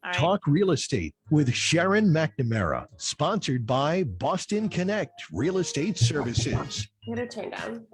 All right. Talk Real Estate with Sharon McNamara, sponsored by Boston Connect Real Estate Services. Get it turned down.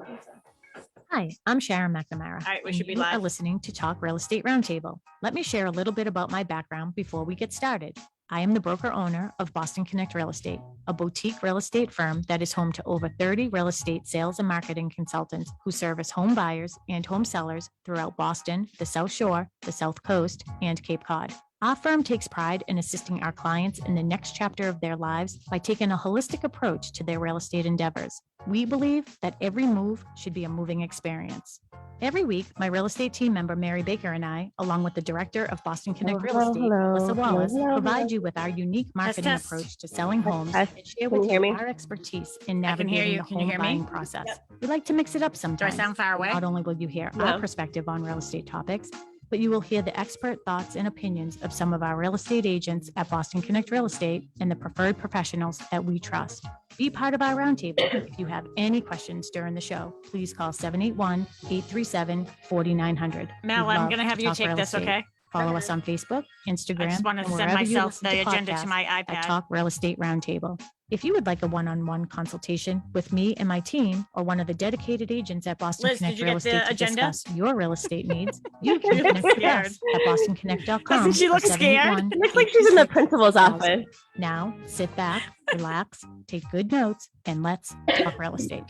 Hi, I'm Sharon McNamara. All right, we and should be you are live. listening to Talk Real Estate Roundtable. Let me share a little bit about my background before we get started. I am the broker owner of Boston Connect Real Estate, a boutique real estate firm that is home to over 30 real estate sales and marketing consultants who service home buyers and home sellers throughout Boston, the South Shore, the South Coast, and Cape Cod. Our firm takes pride in assisting our clients in the next chapter of their lives by taking a holistic approach to their real estate endeavors. We believe that every move should be a moving experience. Every week, my real estate team member, Mary Baker, and I, along with the director of Boston Connect Real Estate, Melissa Wallace, provide you with our unique marketing approach to selling homes and share with you our expertise in navigating the home buying process. We like to mix it up sometimes. Do I sound far away? Not only will you hear our perspective on real estate topics, but you will hear the expert thoughts and opinions of some of our real estate agents at Boston Connect Real Estate and the preferred professionals that we trust. Be part of our roundtable. If you have any questions during the show, please call 781-837-4900. Mel, I'm going to have you take this, okay? Follow us on Facebook, Instagram, I just want to and send wherever you myself listen the to agenda to podcasts my at iPad. Talk Real Estate Roundtable. If you would like a one-on-one consultation with me and my team or one of the dedicated agents at Boston Liz, Connect did you Real get the Estate to agenda? discuss your real estate needs, you can connect with us at bostonconnect.com. Doesn't she look or scared? 781-836-0000. Looks like she's in the principal's office. Now, sit back, relax, take good notes, and let's talk real estate.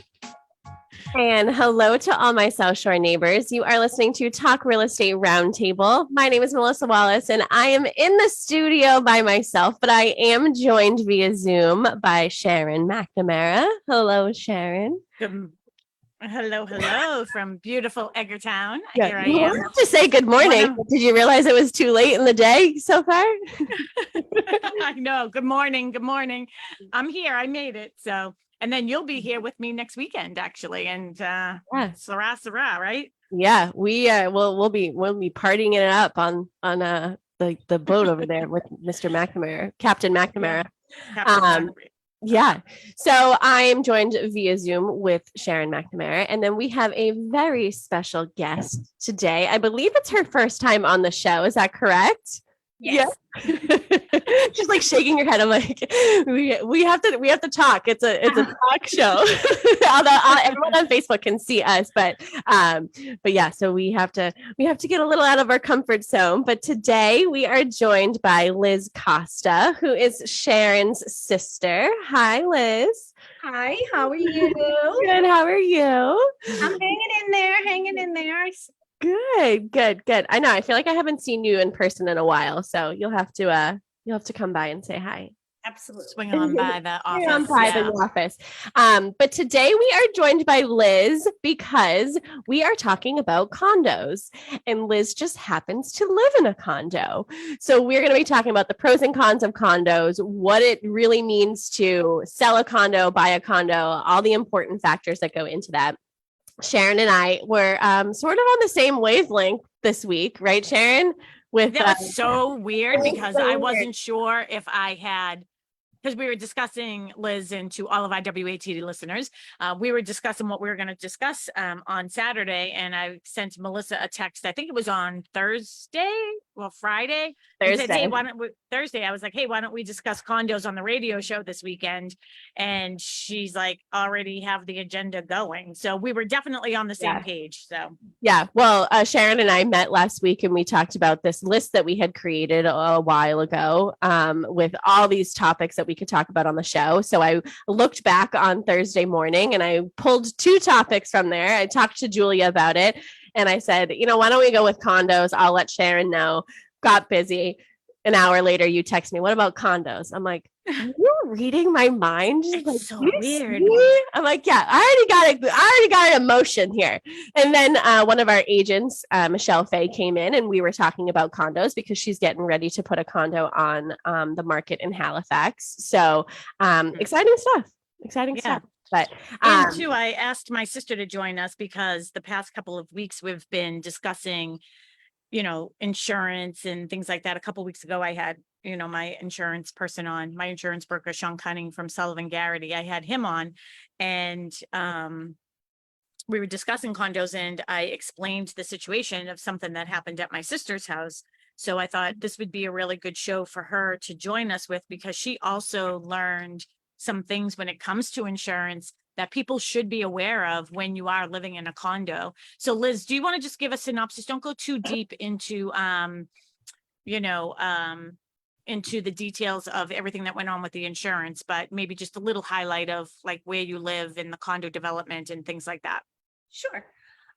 And hello to all my South Shore neighbors. You are listening to Talk Real Estate Roundtable. My name is Melissa Wallace, and I am in the studio by myself, but I am joined via Zoom by Sharon McNamara. Hello, Sharon. Hello from beautiful Eggertown. Yeah, Here I you am. wanted to say good morning. Did you realize it was too late in the day so far? I know. Good morning. Good morning. I'm here. I made it. So, and then you'll be here with me next weekend, actually. And sarah, right? Yeah, we'll be partying it up on the boat over there with Mr. McNamara, Captain McNamara. Yeah. So I'm joined via Zoom with Sharon McNamara, and then we have a very special guest today. I believe it's her first time on the show. Is that correct? Yes. Yeah. She's like shaking her head. I'm like, we have to talk. It's a talk show. Although everyone on Facebook can see us, but yeah. So we have to get a little out of our comfort zone. But today we are joined by Liz Costa, who is Sharon's sister. Hi, Liz. Hi, how are you? Good. How are you? I'm hanging in there. Good. I know. I feel like I haven't seen you in person in a while, so you'll have to come by and say hi. Absolutely. Swing on by the office. Swing on by the office. But today we are joined by Liz because we are talking about condos, and Liz just happens to live in a condo. So we're going to be talking about the pros and cons of condos, what it really means to sell a condo, buy a condo, all the important factors that go into that. Sharon and I were sort of on the same wavelength this week, right, Sharon? That was so weird because I wasn't sure if I had, because we were discussing, Liz, and to all of our WATD listeners, we were discussing what we were going to discuss on Saturday, and I sent Melissa a text. I think it was on Friday. Thursday. Said, hey, Thursday. I was like, hey, why don't we discuss condos on the radio show this weekend? And she's like, already have the agenda going. So we were definitely on the same page. So yeah, well, Sharon and I met last week, and we talked about this list that we had created a while ago with all these topics that we could talk about on the show. So I looked back on Thursday morning and I pulled 2 topics from there. I talked to Julia about it, and I said, why don't we go with condos? I'll let Sharon know. Got busy. An hour later, you text me, what about condos? I'm like, you're reading my mind. It's like, so weird. I'm like, yeah, I already got an emotion here. And then one of our agents, Michelle Fay, came in, and we were talking about condos because she's getting ready to put a condo on the market in Halifax. So exciting stuff. But and too, I asked my sister to join us because the past couple of weeks we've been discussing, insurance and things like that. A couple of weeks ago, I had, my insurance person on, my insurance broker, Sean Cunning from Sullivan Garrity. I had him on, and we were discussing condos, and I explained the situation of something that happened at my sister's house. So I thought this would be a really good show for her to join us with, because she also learned some things when it comes to insurance that people should be aware of when you are living in a condo. So Liz, do you want to just give a synopsis? Don't go too deep into, into the details of everything that went on with the insurance, but maybe just a little highlight of like where you live in the condo development and things like that. Sure.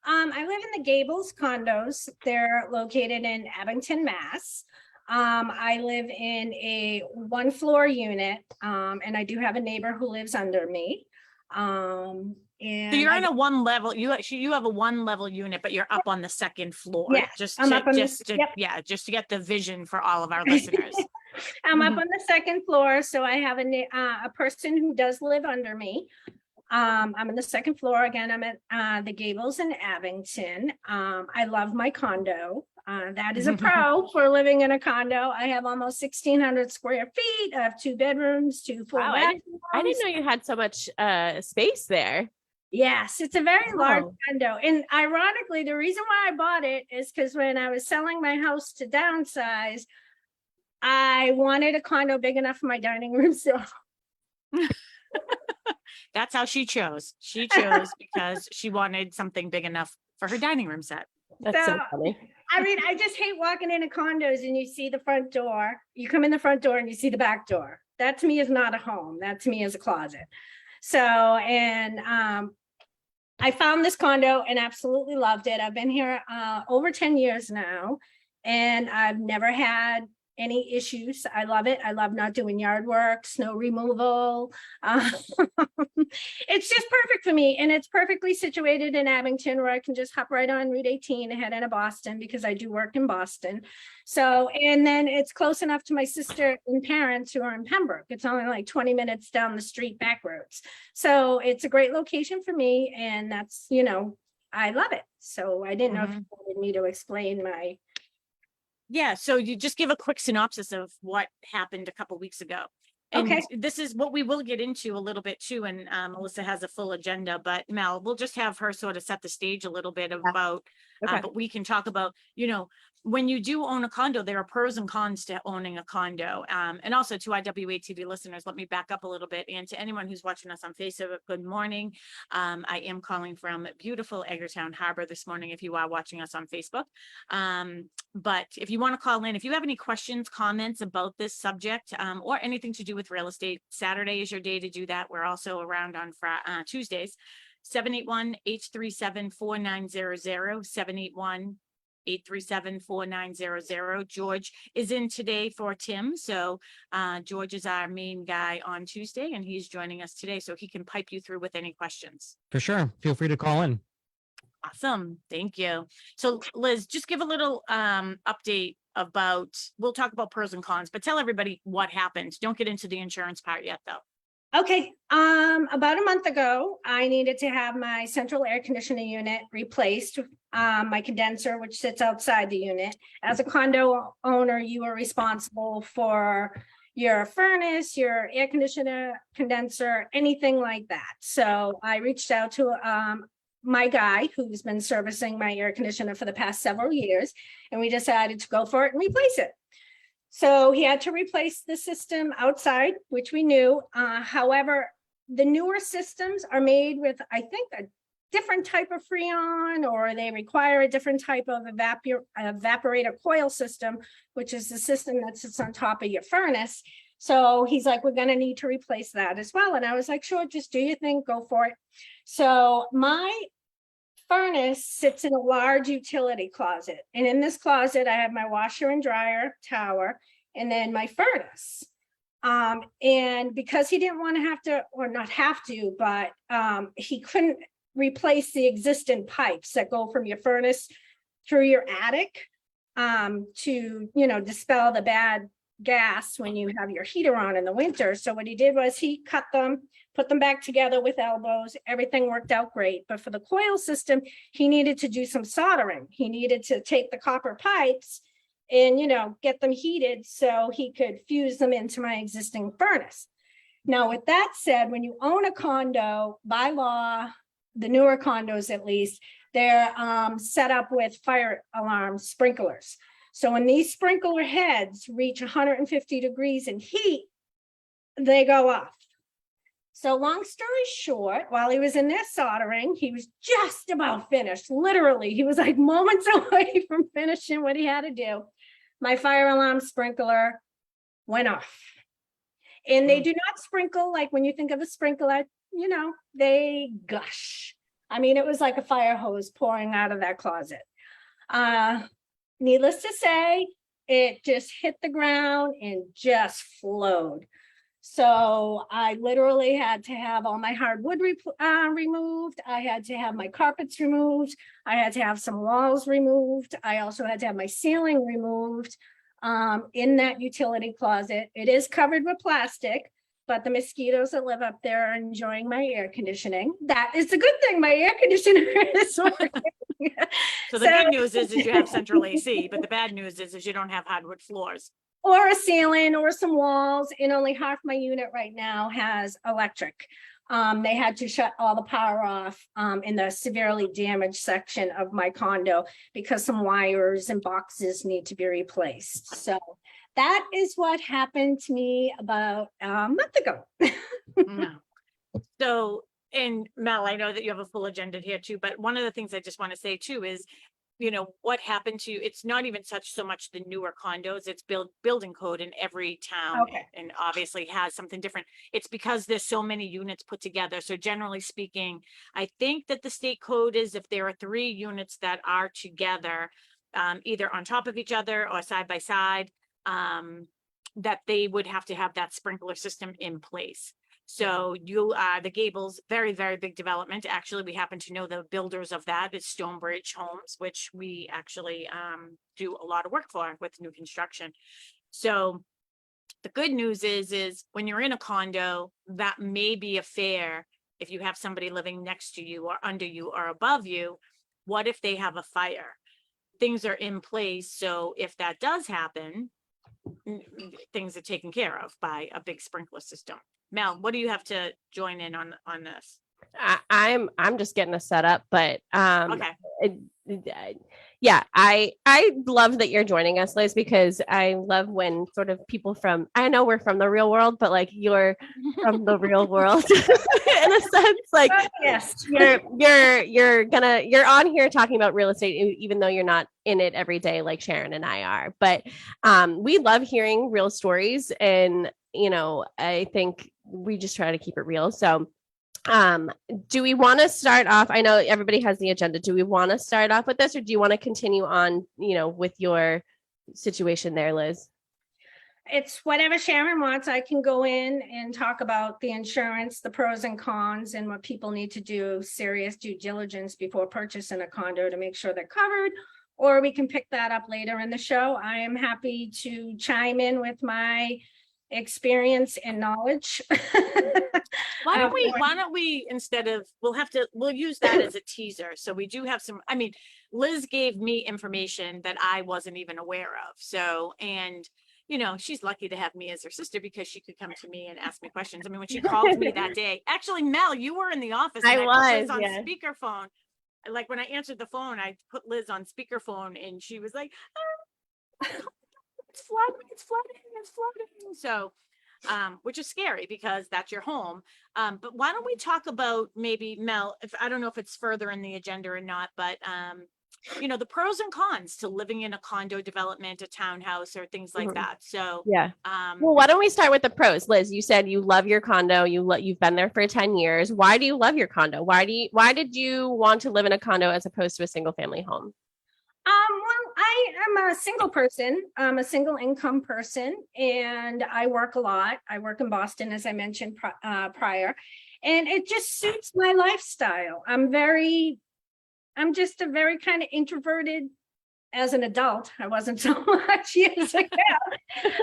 I live in the Gables condos. They're located in Abington, Mass. I live in a 1-floor unit, and I do have a neighbor who lives under me. And So you're in a one level, you have a 1-level unit, but you're up on the 2nd floor. Yeah, I'm up on Just the, to, yep. yeah, just to get the vision for all of our listeners. I'm up on the 2nd floor, so I have a person who does live under me. I'm on the 2nd floor. Again, I'm at the Gables in Abington. I love my condo. That is a pro for living in a condo. I have almost 1,600 square feet. I have 2 bedrooms, 2 full Wow, bathrooms. I didn't know you had so much space there. Yes, it's a very large Wow. condo. And ironically, the reason why I bought it is because when I was selling my house to downsize, I wanted a condo big enough for my dining room. So That's how she chose. She chose because she wanted something big enough for her dining room set. That's so So- funny. I mean, I just hate walking into condos and you see the front door. You come in the front door and you see the back door. That to me is not a home. That to me is a closet. So, and I found this condo and absolutely loved it. I've been here over 10 years now, and I've never had any issues. I love it. I love not doing yard work, snow removal. It's just perfect for me. And it's perfectly situated in Abington, where I can just hop right on Route 18 and head into Boston, because I do work in Boston. So, and then it's close enough to my sister and parents who are in Pembroke. It's only like 20 minutes down the street, back roads. So it's a great location for me. And that's, I love it. So I didn't know if you wanted me to explain my. Yeah, so you just give a quick synopsis of what happened a couple weeks ago. And Okay. this is what we will get into a little bit too, and Melissa has a full agenda, but Mel, we'll just have her sort of set the stage a little bit about, Okay. but we can talk about, when you do own a condo, there are pros and cons to owning a condo. And also to our WATV listeners, let me back up a little bit. And to anyone who's watching us on Facebook, good morning. I am calling from beautiful Edgartown Harbor this morning, if you are watching us on Facebook. But if you want to call in, if you have any questions, comments about this subject, or anything to do with real estate, Saturday is your day to do that. We're also around on Tuesdays. 781-837-4900, 781-837-4900. George is in today for Tim. So George is our main guy on Tuesday, and he's joining us today so he can pipe you through with any questions. For sure. Feel free to call in. Awesome. Thank you. So Liz, just give a little update about, we'll talk about pros and cons, but tell everybody what happened. Don't get into the insurance part yet though. Okay, about a month ago, I needed to have my central air conditioning unit replaced, my condenser, which sits outside the unit. As a condo owner, you are responsible for your furnace, your air conditioner, condenser, anything like that. So I reached out to my guy who's been servicing my air conditioner for the past several years, and we decided to go for it and replace it. So he had to replace the system outside, which we knew. However, the newer systems are made with, I think, a different type of Freon, or they require a different type of evaporator coil system, which is the system that sits on top of your furnace. So he's like, we're going to need to replace that as well. And I was like, sure, just do your thing, go for it. So my furnace sits in a large utility closet. And in this closet, I have my washer and dryer tower, and then my furnace. And because he didn't want to have to, or not have to, but he couldn't replace the existing pipes that go from your furnace through your attic to, dispel the bad gas when you have your heater on in the winter. So what he did was he cut them, put them back together with elbows. Everything worked out great. But for the coil system, he needed to do some soldering. He needed to take the copper pipes and, get them heated so he could fuse them into my existing furnace. Now, with that said, when you own a condo, by law, the newer condos at least, they're set up with fire alarm sprinklers. So when these sprinkler heads reach 150 degrees in heat, they go off. So long story short, while he was in there soldering, he was just about finished. Literally, he was like moments away from finishing what he had to do. My fire alarm sprinkler went off. And they do not sprinkle like when you think of a sprinkler, you know, they gush. I mean, it was like a fire hose pouring out of that closet. Needless to say, it just hit the ground and just flowed. So I literally had to have all my hardwood removed. I had to have my carpets removed. I had to have some walls removed. I also had to have my ceiling removed in that utility closet. It is covered with plastic, but the mosquitoes that live up there are enjoying my air conditioning. That is a good thing. My air conditioner is working. So the good news is you have central AC, but the bad news is you don't have hardwood floors. Or a ceiling or some walls, and only half my unit right now has electric. They had to shut all the power off in the severely damaged section of my condo because some wires and boxes need to be replaced. So that is what happened to me about a month ago. No. So, and Mel, I know that you have a full agenda here too, but one of the things I just want to say too is, you know, what happened to, it's not even so much the newer condos, it's building code in every town. Okay. And obviously has something different. It's because there's so many units put together. So generally speaking, I think that the state code is if there are 3 units that are together, either on top of each other or side by side, that they would have to have that sprinkler system in place. So the Gables, very, very big development. Actually, we happen to know the builders of that is Stonebridge Homes, which we actually do a lot of work for with new construction. So the good news is when you're in a condo, that may be a fair if you have somebody living next to you or under you or above you. What if they have a fire? Things are in place. So if that does happen, things are taken care of by a big sprinkler system. Mel, what do you have to join in on this? I'm just getting us set up, but Okay. Yeah, I love that you're joining us, Liz, because I love when sort of people from, I know we're from the real world, but like you're from the real world in a sense, like Yes. you're on here talking about real estate, even though you're not in it every day like Sharon and I are. But we love hearing real stories, and you know, I think we just try to keep it real. So do we want to start off? I know everybody has the agenda. Do we want to start off with this, or do you want to continue on, you know, with your situation there, Liz? It's whatever Sharon wants. I can go in and talk about the insurance, the pros and cons, and what people need to do serious due diligence before purchasing a condo to make sure they're covered, or we can pick that up later in the show. I am happy to chime in with my experience and knowledge. Why don't we instead of, we'll use that as a teaser. So we do have some, I mean, Liz gave me information that I wasn't even aware of. So, and you know, she's lucky to have me as her sister because she could come to me and ask me questions. I mean, when she called me that day, actually, Mel, you were in the office. And I put Liz on speakerphone. Like when I answered the phone, I put Liz on speakerphone and she was like, it's flooding. So, which is scary because that's your home. But why don't we talk about maybe, Mel, if I don't know if it's further in the agenda or not, but you know, the pros and cons to living in a condo development, a townhouse, or things like that. So yeah. Well, why don't we start with the pros? Liz, you said you love your condo. You've been there for 10 years. Why do you love your condo? Why did you want to live in a condo as opposed to a single family home? Well, I am a single person. I'm a single income person, and I work a lot. I work in Boston, as I mentioned prior, and it just suits my lifestyle. I'm just a very kind of introverted as an adult. I wasn't so much years ago,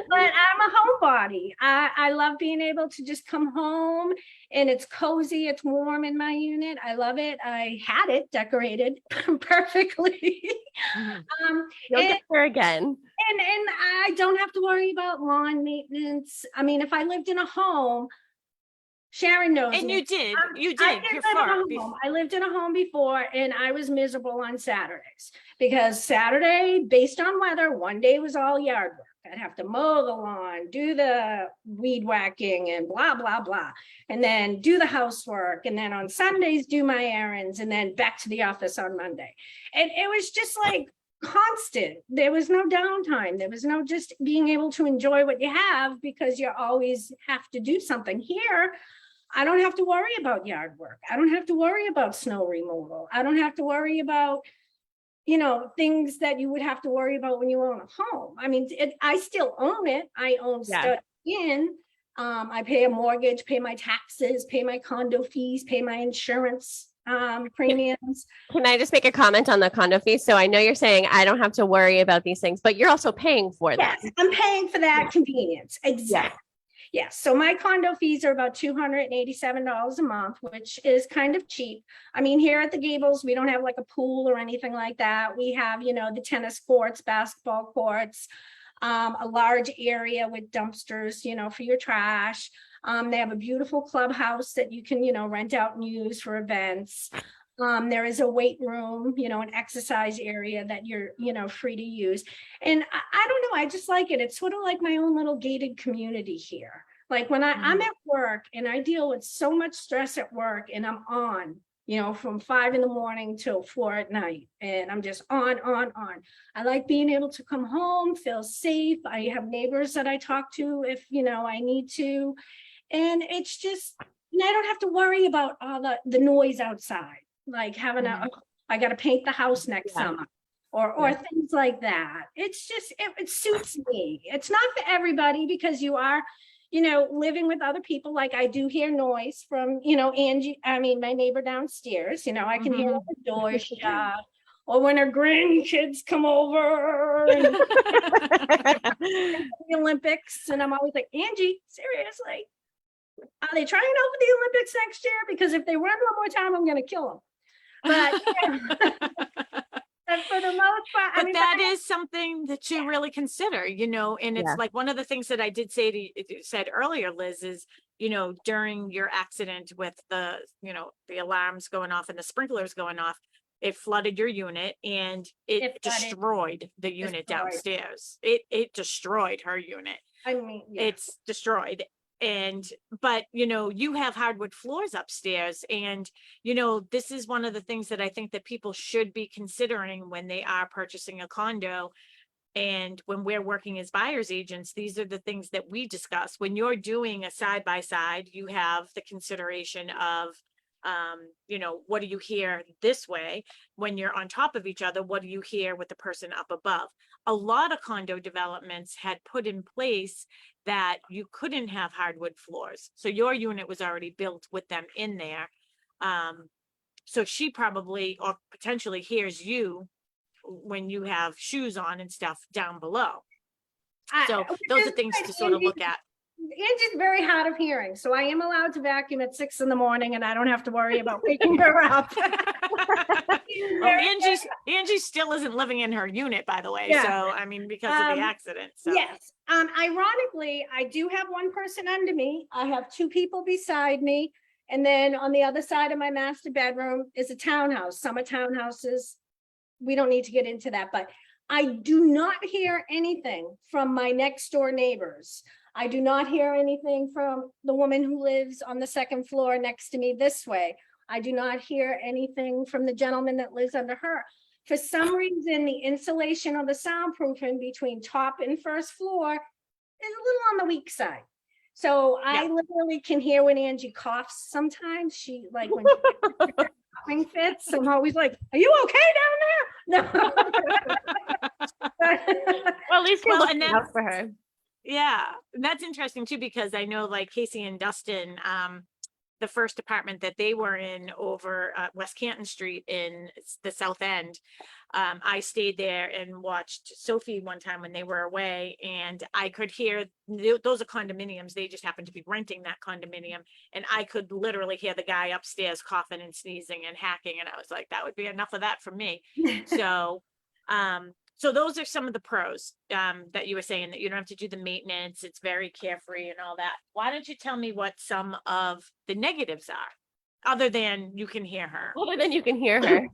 but I'm a homebody. I love being able to just come home and it's cozy, it's warm in my unit. I love it. I had it decorated perfectly. You'll get there again. And I don't have to worry about lawn maintenance. I mean, if I lived in a home, Sharon knows And me. you did I before. did live in a home. I lived in a home before and I was miserable on Saturdays because Saturday, based on weather, one day was all yard work. I'd have to mow the lawn, do the weed whacking and blah, blah, blah. And then do the housework. And then on Sundays, do my errands and then back to the office on Monday. And it was just like constant. There was no downtime. There was no just being able to enjoy what you have because you always have to do something. Here, I don't have to worry about yard work. I don't have to worry about snow removal. I don't have to worry about, things that you would have to worry about when you own a home. I mean, I still own it. I own stuff in. I pay a mortgage, pay my taxes, pay my condo fees, pay my insurance premiums. Can I just make a comment on the condo fee? So I know you're saying I don't have to worry about these things, but you're also paying for them. Yes, I'm paying for that convenience. Exactly. Yes, so my condo fees are about $287 a month, which is kind of cheap. I mean, here at the Gables, we don't have like a pool or anything like that. We have, the tennis courts, basketball courts, a large area with dumpsters, for your trash. They have a beautiful clubhouse that you can, rent out and use for events. There is a weight room, an exercise area that you're, free to use. And I don't know, I just like it. It's sort of like my own little gated community here. Like when I'm at work and I deal with so much stress at work and I'm on, from 5 a.m. till 4 p.m. and I'm just on. I like being able to come home, feel safe. I have neighbors that I talk to if, I need to. And it's just, and I don't have to worry about all the noise outside. Like having I got to paint the house next summer or things like that. It's just, it suits me. It's not for everybody because you are, living with other people. Like I do hear noise from, Angie, my neighbor downstairs, I can hear the door shut or when her grandkids come over and the Olympics. And I'm always like, Angie, seriously, are they trying out for the Olympics next year? Because if they run one more time, I'm going to kill them. But for the most part, but that is something that you really consider, and it's like one of the things that I did said earlier, Liz, is, during your accident with the alarms going off and the sprinklers going off, it flooded your unit and it destroyed the unit downstairs. It destroyed her unit. I mean, it's destroyed. But you have hardwood floors upstairs and this is one of the things that I think that people should be considering when they are purchasing a condo. And when we're working as buyer's agents, these are the things that we discuss. When you're doing a side by side, you have the consideration of what do you hear this way? When you're on top of each other, what do you hear with the person up above? A lot of condo developments had put in place that you couldn't have hardwood floors. So your unit was already built with them in there. So she probably or potentially hears you when you have shoes on and stuff down below. So those are things to sort of look at. Angie's very hard of hearing, so I am allowed to vacuum at 6 a.m. and I don't have to worry about waking her up. Well, Angie still isn't living in her unit, by the way. Yeah. So because of the accident. So. Yes. Ironically, I do have one person under me. I have 2 people beside me, and then on the other side of my master bedroom is a townhouse. Summer townhouses. We don't need to get into that, but I do not hear anything from my next door neighbors. I do not hear anything from the woman who lives on the 2nd floor next to me this way. I do not hear anything from the gentleman that lives under her. For some reason, the insulation or the soundproofing between top and 1st floor is a little on the weak side. So I literally can hear when Angie coughs sometimes. She like when she gets coughing fits, I'm always like, are you okay down there? No. Well, at least we're looking out for her. Yeah, and that's interesting too, because I know like Casey and Dustin, the first apartment that they were in over West Canton Street in the South End, I stayed there and watched Sophie one time when they were away, and I could hear, those are condominiums, they just happened to be renting that condominium, and I could literally hear the guy upstairs coughing and sneezing and hacking, and I was like, that would be enough of that for me. So So those are some of the pros that you were saying, that you don't have to do the maintenance. It's very carefree and all that. Why don't you tell me what some of the negatives are, other than you can hear her? Other than you can hear her.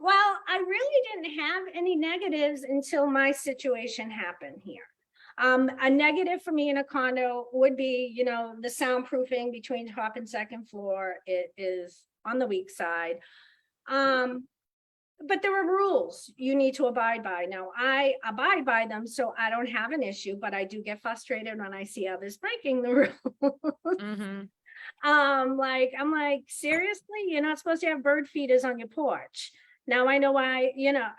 Well, I really didn't have any negatives until my situation happened here. A negative for me in a condo would be, the soundproofing between top and second floor. It is on the weak side. But there are rules you need to abide by. Now, I abide by them, so I don't have an issue, but I do get frustrated when I see others breaking the rules. Mhm. I'm like, seriously, you're not supposed to have bird feeders on your porch. Now I know why, and a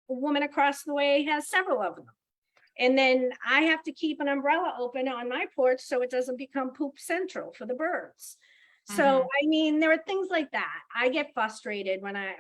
woman across the way has several of them. And then I have to keep an umbrella open on my porch so it doesn't become poop central for the birds. So, I mean, there are things like that. I get frustrated when I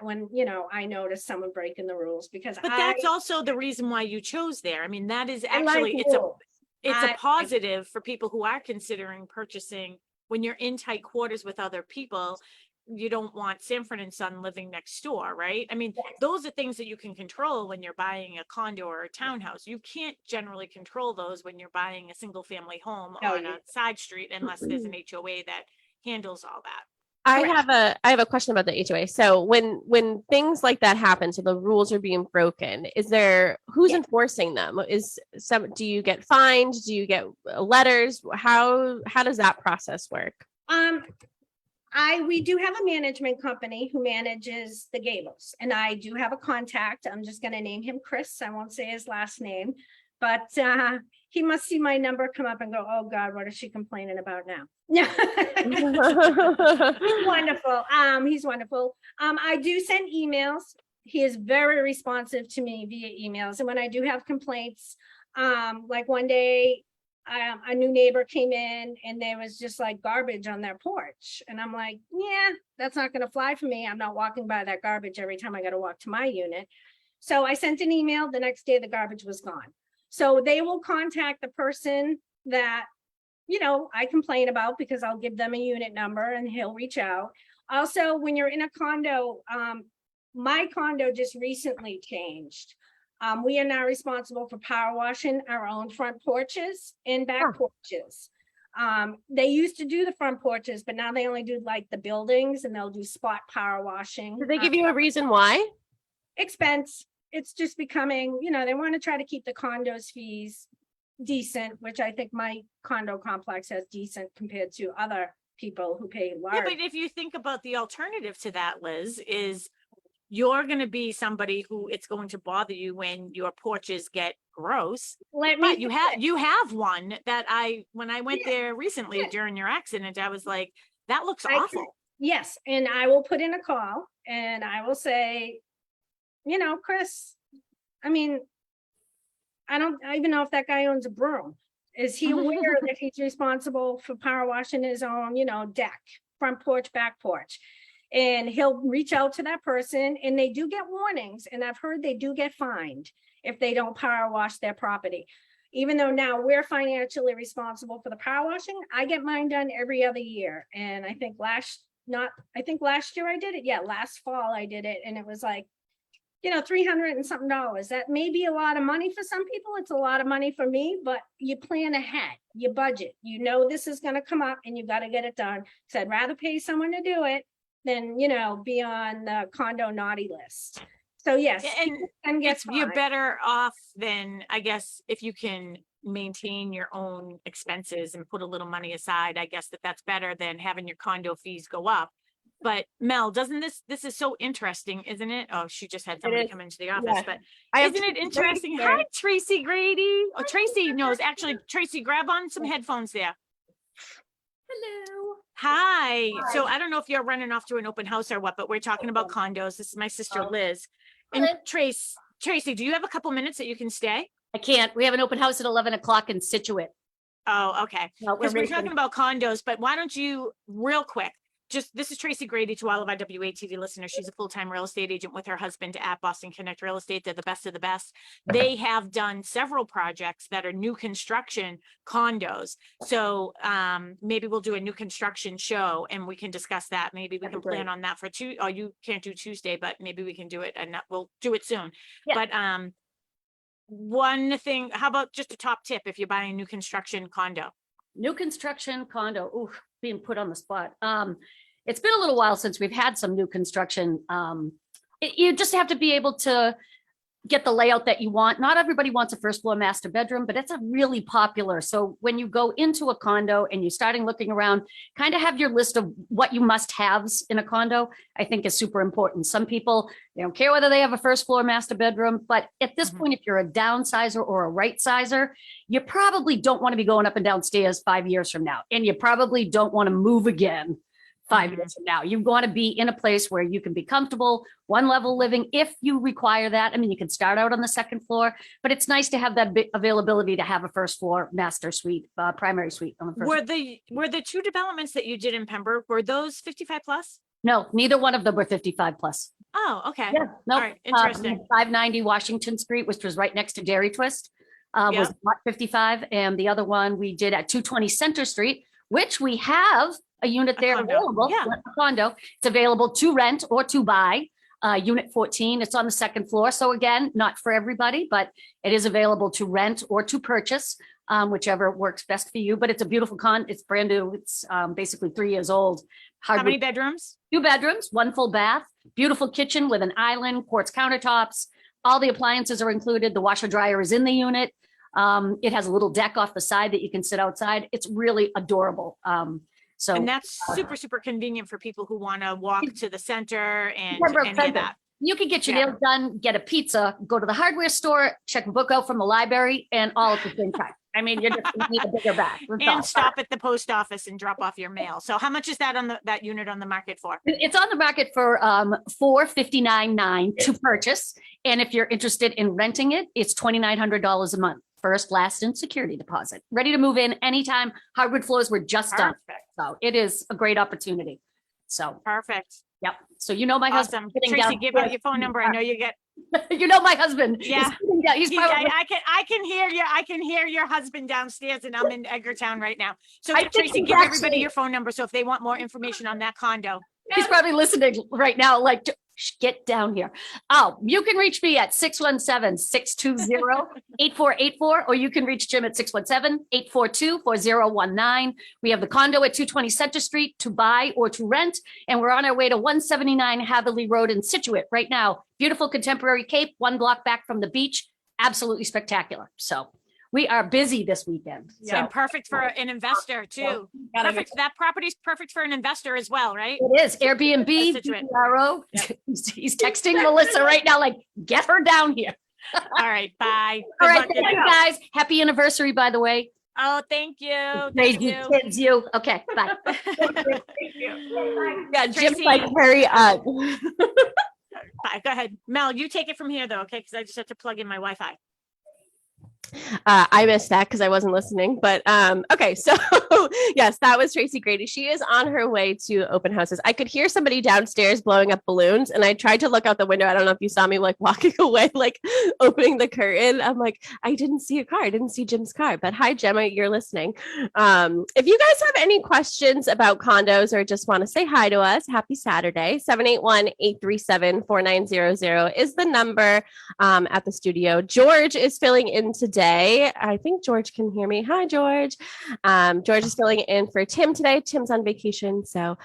notice someone breaking the rules, because But that's also the reason why you chose there. I mean, that is I like actually, it's rules. a positive for people who are considering purchasing. When you're in tight quarters with other people, you don't want Sanford and Son living next door, right? I mean, Yes. those are things that you can control when you're buying a condo or a townhouse. You can't generally control those when you're buying a single family home No, on you- a side street, unless there's an HOA that handles all that. I have a question about the HOA. So when things like that happen, so the rules are being broken, who's Yeah. enforcing them? Do you get fined? Do you get letters? How does that process work? We do have a management company who manages the gables, and I do have a contact. I'm just gonna name him Chris. I won't say his last name, but he must see my number come up and go, oh God, what is she complaining about now? He's wonderful. He's wonderful. I do send emails. He is very responsive to me via emails. And when I do have complaints, like one day, a new neighbor came in and there was just like garbage on their porch. And I'm like, yeah, that's not going to fly for me. I'm not walking by that garbage every time I got to walk to my unit. So I sent an email. The next day, the garbage was gone. So they will contact the person that, I complain about, because I'll give them a unit number and he'll reach out. Also, when you're in a condo, my condo just recently changed. We are now responsible for power washing our own front porches and back porches. They used to do the front porches, but now they only do like the buildings, and they'll do spot power washing. Did they give you a reason why? Expense. It's just becoming, they want to try to keep the condos fees decent, which I think my condo complex has decent compared to other people who pay large. Yeah, but if you think about the alternative to that, Liz, is you're going to be somebody who it's going to bother you when your porches get gross. But you have one that when I went there recently during your accident, I was like, that looks awful. Yes. And I will put in a call and I will say, Chris, I mean, I don't even know if that guy owns a broom. Is he aware that he's responsible for power washing his own, deck, front porch, back porch? And he'll reach out to that person, and they do get warnings. And I've heard they do get fined if they don't power wash their property. Even though now we're financially responsible for the power washing, I get mine done every other year. And I think last year I did it. Yeah, last fall I did it. And it was like, $300 and something. That may be a lot of money for some people. It's a lot of money for me, but you plan ahead, you budget, this is going to come up and you got to get it done. So I'd rather pay someone to do it than, be on the condo naughty list. So yes, and you're better off than, I guess, if you can maintain your own expenses and put a little money aside. I guess that's better than having your condo fees go up. But Mel, doesn't this is so interesting, isn't it? Oh, she just had somebody come into the office, Yeah. but isn't it interesting? Hi, Tracy Grady. Oh, Tracy knows. Actually, Tracy, grab on some headphones there. hello. Hi. So I don't know if you're running off to an open house or what, but we're talking about condos. This is my sister Liz. And Tracy, do you have a couple minutes that you can stay? I can't. We have an open house at 11 o'clock in Situate. Oh, okay. No, Because we're talking about condos, but why don't you real quick this is Tracy Grady to all of our WATD listeners. She's a full-time real estate agent with her husband at Boston Connect Real Estate. They're the best of the best. They have done several projects that are new construction condos. So maybe we'll do a new construction show and we can discuss that. Maybe we can plan on that for or you can't do Tuesday, but maybe we can do it and we'll do it soon. Yeah. But one thing, how about just a top tip if you're buying a new construction condo? New construction condo, ooh, being put on the spot. It's been a little while since we've had some new construction. You just have to be able to get the layout that you want. Not everybody wants a first floor master bedroom, but it's a really popular. So when you go into a condo and you're starting looking around, kind of have your list of what you must haves in a condo, I think is super important. Some people, they don't care whether they have a first floor master bedroom, but at this point, if you're a downsizer or a right sizer, you probably don't want to be going up and down stairs 5 years from now. And you probably don't want to move again 5 years from now. You want to be in a place where you can be comfortable, one level living if you require that. I mean, you can start out on the second floor, but it's nice to have that availability to have a first floor master suite, primary suite on the first floor. Were the two developments that you did in Pembroke, were those 55 plus? No, neither one of them were 55 plus. Oh, okay. Yeah, no. All right, interesting. 590 Washington Street, which was right next to Dairy Twist, was not 55. And the other one we did at 220 Center Street, which we have a unit there available, a condo. It's available to rent or to buy. Unit 14, it's on the second floor. So again, not for everybody, but it is available to rent or to purchase, whichever works best for you. But it's a beautiful it's brand new. It's basically 3 years old. How many bedrooms? 2 bedrooms, 1 full bath, beautiful kitchen with an island, quartz countertops. All the appliances are included. The washer dryer is in the unit. It has a little deck off the side that you can sit outside. It's really adorable. And that's super, super convenient for people who want to walk to the center and any of that. You can get your nails done, get a pizza, go to the hardware store, check a book out from the library, and all at the same time. I mean, you're just gonna need a bigger bag. And stop at the post office and drop off your mail. So how much is that on that unit on the market for? It's on the market for $459.9 to purchase. And if you're interested in renting it, it's $2,900 a month. First, last, and security deposit. Ready to move in anytime. Hardwood floors were just done. So it is a great opportunity. So perfect. Yep. So you know my husband. Tracy, give out your phone number. I know you get. You know my husband. Yeah. He's probably... I can hear you. I can hear your husband downstairs, and I'm in Edgartown right now. So Tracy, give everybody your phone number. So if they want more information on that condo, he's probably listening right now. Like, get down here. Oh, you can reach me at 617-620-8484, or you can reach Jim at 617-842-4019. We have the condo at 220 Center Street to buy or to rent, and we're on our way to 179 Hatherley Road in Situate right now. Beautiful contemporary cape, 1 block back from the beach. Absolutely spectacular. So we are busy this weekend. So. And perfect for an investor too. Perfect. That property is perfect for an investor as well, right? It is. Airbnb, BRO. Yep. He's texting Melissa right now, like, get her down here. All right. Bye. All right. Thank you guys. Happy anniversary, by the way. Oh, thank you. Thank you. Kids, you. Okay. Bye. Thank you. Yeah, Jim's like, hurry up. Bye. Go ahead. Mel, you take it from here though, okay? Because I just have to plug in my Wi-Fi. I missed that because I wasn't listening, but okay, so yes, that was Tracy Grady. She is on her way to open houses. I could hear somebody downstairs blowing up balloons, and I tried to look out the window. I don't know if you saw me like walking away, like opening the curtain. I'm like, I didn't see a car. I didn't see Jim's car, but hi, Gemma, you're listening. If you guys have any questions about condos or just want to say hi to us, happy Saturday. 781-837-4900 is the number at the studio. George is filling in today. I think George can hear me. Hi, George. George is filling in for Tim today. Tim's on vacation. So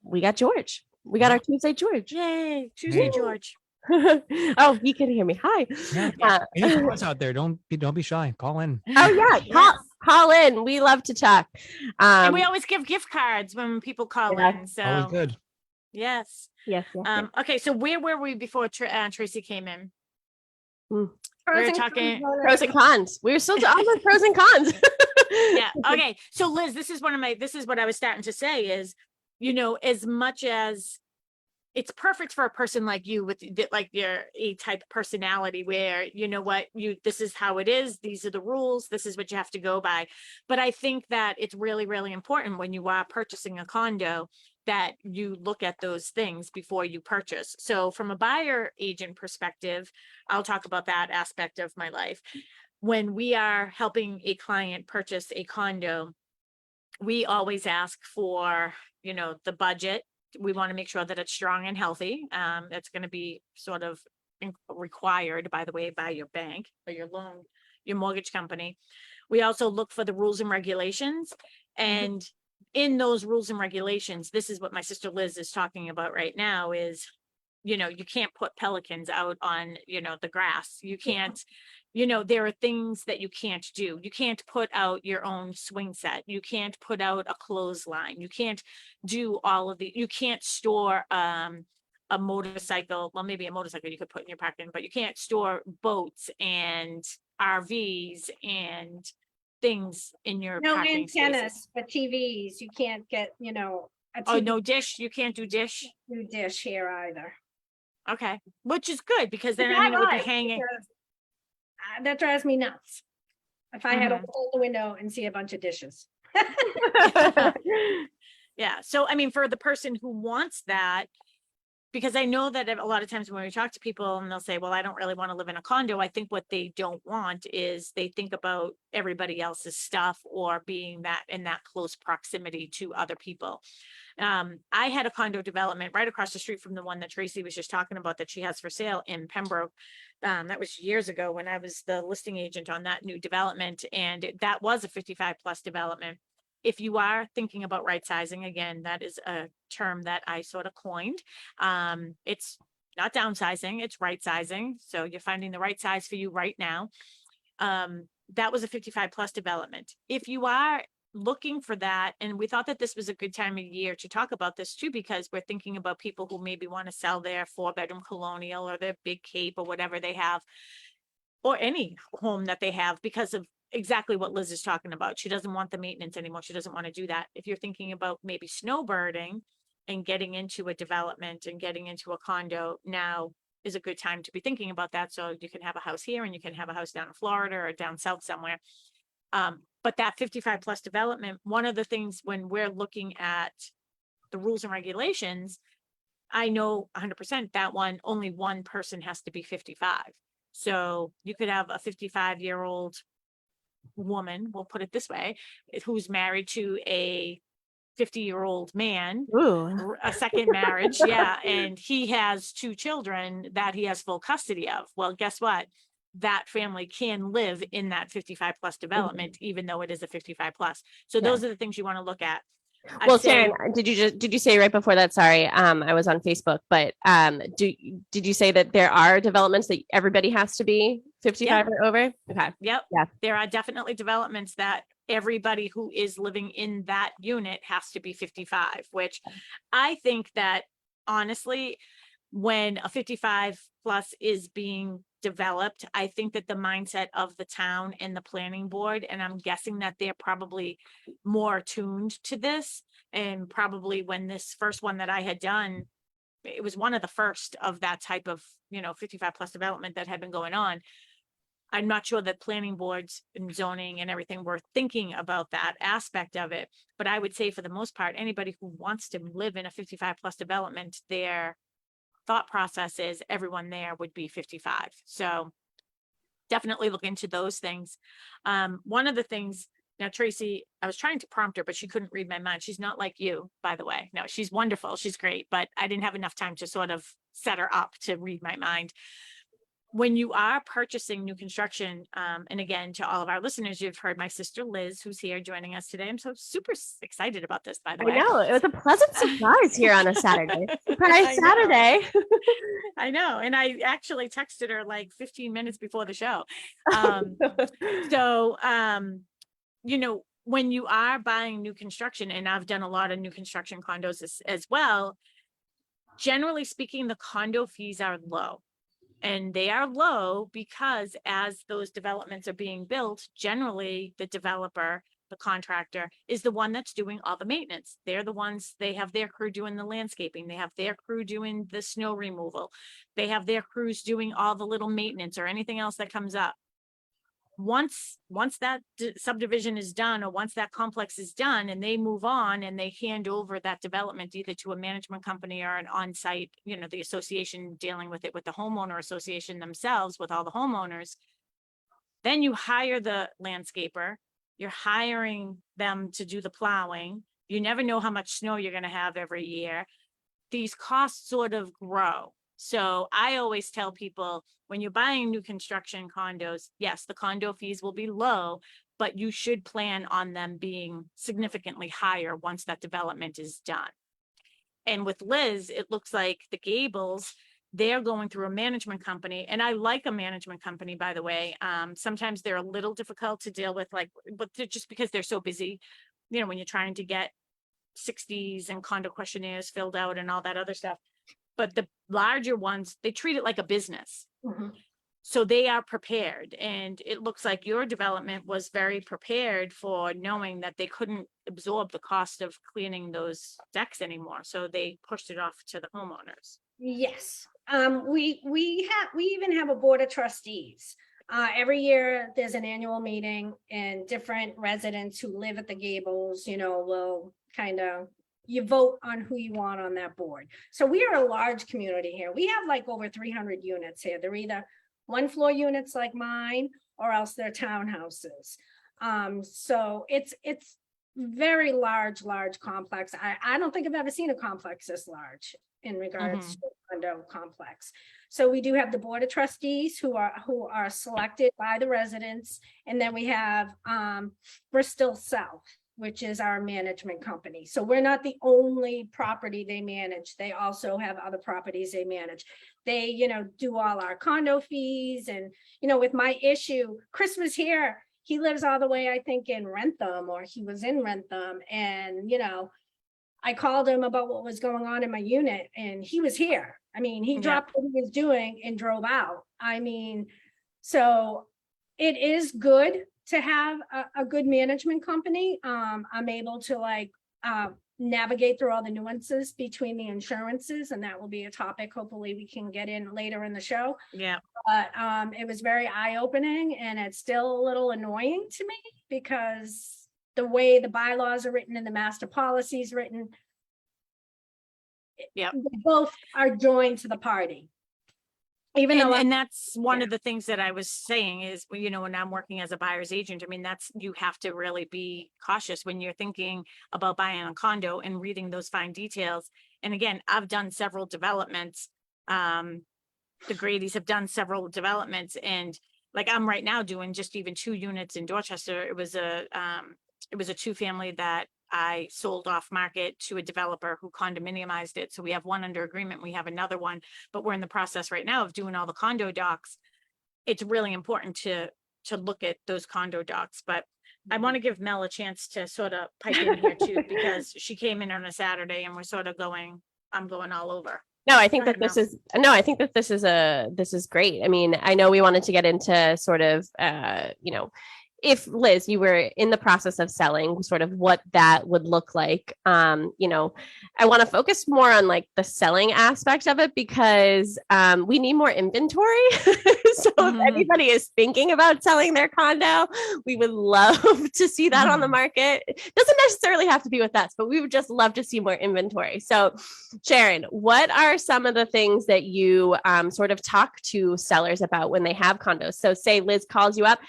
we got George. We got our Tuesday George. Yay. Tuesday George. Oh, he can hear me. Hi. Yeah. Any calls out there? Don't be shy. Call in. Oh yeah. Call in. We love to talk. And we always give gift cards when people call in. So always good. Yes. Yes. Okay. So where were we before Tracy came in? We were talking pros and cons. We were still on the pros and cons. Yeah. Okay. So Liz, this is what I was starting to say is, as much as it's perfect for a person like you with like your A-type personality where, this is how it is. These are the rules. This is what you have to go by. But I think that it's really, really important when you are purchasing a condo that you look at those things before you purchase. So from a buyer agent perspective, I'll talk about that aspect of my life. When we are helping a client purchase a condo, we always ask for, the budget. We want to make sure that it's strong and healthy. That's going to be sort of required, by the way, by your bank or your mortgage company. We also look for the rules and regulations. And in those rules and regulations, this is what my sister Liz is talking about right now is, you can't put pelicans out on, the grass. You can't, there are things that you can't do. You can't put out your own swing set. You can't put out a clothesline. You can't do all of you can't store, a motorcycle. Well, maybe a motorcycle you could put in your parking, but you can't store boats and RVs and things in your No parking spaces. antennas for TVs. You can't get, a Oh, TV no dish. You can't do dish. new dish here either. Okay, which is good because then Not it would be right, hanging. because, that drives me nuts. If I had to Mhm. open the window and see a bunch of dishes. Yeah, so I mean, for the person who wants that, because I know that a lot of times when we talk to people and they'll say, well, I don't really want to live in a condo. I think what they don't want is they think about everybody else's stuff or being that in that close proximity to other people. I had a condo development right across the street from the one that Tracy was just talking about that she has for sale in Pembroke. That was years ago when I was the listing agent on that new development. And that was a 55 plus development. If you are thinking about right sizing, again, that is a term that I sort of coined. It's not downsizing, it's right sizing. So you're finding the right size for you right now. That was a 55 plus development. If you are looking for that, and we thought that this was a good time of year to talk about this too, because we're thinking about people who maybe want to sell their 4-bedroom colonial or their big cape or whatever they have, or any home that they have, because of exactly what Liz is talking about. She doesn't want the maintenance anymore. She doesn't want to do that. If you're thinking about maybe snowbirding and getting into a development and getting into a condo, now is a good time to be thinking about that. So you can have a house here and you can have a house down in Florida or down south somewhere. But that 55 plus development, one of the things when we're looking at the rules and regulations, I know 100% that one, only one person has to be 55. So you could have a 55-year-old woman, we'll put it this way, who's married to a 50-year-old man, Ooh. a second marriage. Yeah. And he has 2 children that he has full custody of. Well, guess what? That family can live in that 55 plus development, even though it is a 55 plus. So those are the things you want to look at. I'd Well, say- Sharon, did you say right before that? Sorry, I was on Facebook, but did you say that there are developments that everybody has to be 55 or over? Okay. Yep. Yeah. There are definitely developments that everybody who is living in that unit has to be 55, which I think that honestly, when a 55 plus is being developed, I think that the mindset of the town and the planning board, and I'm guessing that they're probably more attuned to this, and probably when this first one that I had done, it was one of the first of that type of, 55 plus development that had been going on. I'm not sure that planning boards and zoning and everything were thinking about that aspect of it, but I would say for the most part, anybody who wants to live in a 55 plus development, their thought process is everyone there would be 55. So definitely look into those things. One of the things, now Tracy, I was trying to prompt her, but she couldn't read my mind. She's not like you, by the way. No, she's wonderful. She's great, but I didn't have enough time to sort of set her up to read my mind. When you are purchasing new construction, and again, to all of our listeners, you've heard my sister Liz, who's here joining us today. I'm so super excited about this, by the way. I know, it was a pleasant surprise here on a Saturday. I Surprise know. Saturday. I know. And I actually texted her like 15 minutes before the show. So, when you are buying new construction, and I've done a lot of new construction condos as well, generally speaking, the condo fees are low. And they are low because as those developments are being built, generally the developer, the contractor, is the one that's doing all the maintenance. They're the ones, they have their crew doing the landscaping. They have their crew doing the snow removal. They have their crews doing all the little maintenance or anything else that comes up. once that subdivision is done, or once that complex is done and they move on and they hand over that development either to a management company or an on-site, the association dealing with it with the homeowner association themselves with all the homeowners, then you hire the landscaper, you're hiring them to do the plowing. You never know how much snow you're going to have every year. These costs sort of grow. So I always tell people, when you're buying new construction condos, yes, the condo fees will be low, but you should plan on them being significantly higher once that development is done. And with Liz, it looks like the Gables, they're going through a management company, and I like a management company, by the way. Sometimes they're a little difficult to deal with, but just because they're so busy, when you're trying to get 60s and condo questionnaires filled out and all that other stuff. But the larger ones, they treat it like a business. Mhm. So they are prepared. And it looks like your development was very prepared for knowing that they couldn't absorb the cost of cleaning those decks anymore. So they pushed it off to the homeowners. Yes, we even have a board of trustees. Every year there's an annual meeting, and different residents who live at the Gables, will you vote on who you want on that board. So we are a large community here. We have like over 300 units here. They're either one floor units like mine, or else they're townhouses. So it's very large complex. I don't think I've ever seen a complex this large in regards to condo complex. So we do have the board of trustees who are selected by the residents, and then we have Bristol South, which is our management company. So we're not the only property they manage. They also have other properties they manage. They, do all our condo fees. And, with my issue, Chris was here. He lives all the way, I think, in Rentham, or he was in Rentham. And, I called him about what was going on in my unit, and he was here. I mean, he dropped what he was doing and drove out. I mean, so it is good to have a good management company. I'm able to navigate through all the nuances between the insurances, and that will be a topic hopefully we can get in later in the show. Yeah. But it was very eye-opening, and it's still a little annoying to me because the way the bylaws are written and the master policy is written, both are joined to the party. Even though and that's one of the things that I was saying is, when I'm working as a buyer's agent, I mean, you have to really be cautious when you're thinking about buying a condo and reading those fine details. And again, I've done several developments. The Grady's have done several developments, and like I'm right now doing just even 2 units in Dorchester. It was a 2-family that I sold off market to a developer who condominiumized it. So we have one under agreement. We have another one, but we're in the process right now of doing all the condo docs. It's really important to look at those condo docs, but I want to give Mel a chance to sort of pipe in here too, because she came in on a Saturday and we're sort of I'm going all over. No, I think Go that ahead, this is great. I mean, I know we wanted to get into sort of, if Liz, you were in the process of selling, sort of what that would look like. I want to focus more on like the selling aspect of it, because we need more inventory. So if anybody is thinking about selling their condo, we would love to see that on the market. It doesn't necessarily have to be with us, but we would just love to see more inventory. So Sharon, what are some of the things that you sort of talk to sellers about when they have condos? So say Liz calls you up.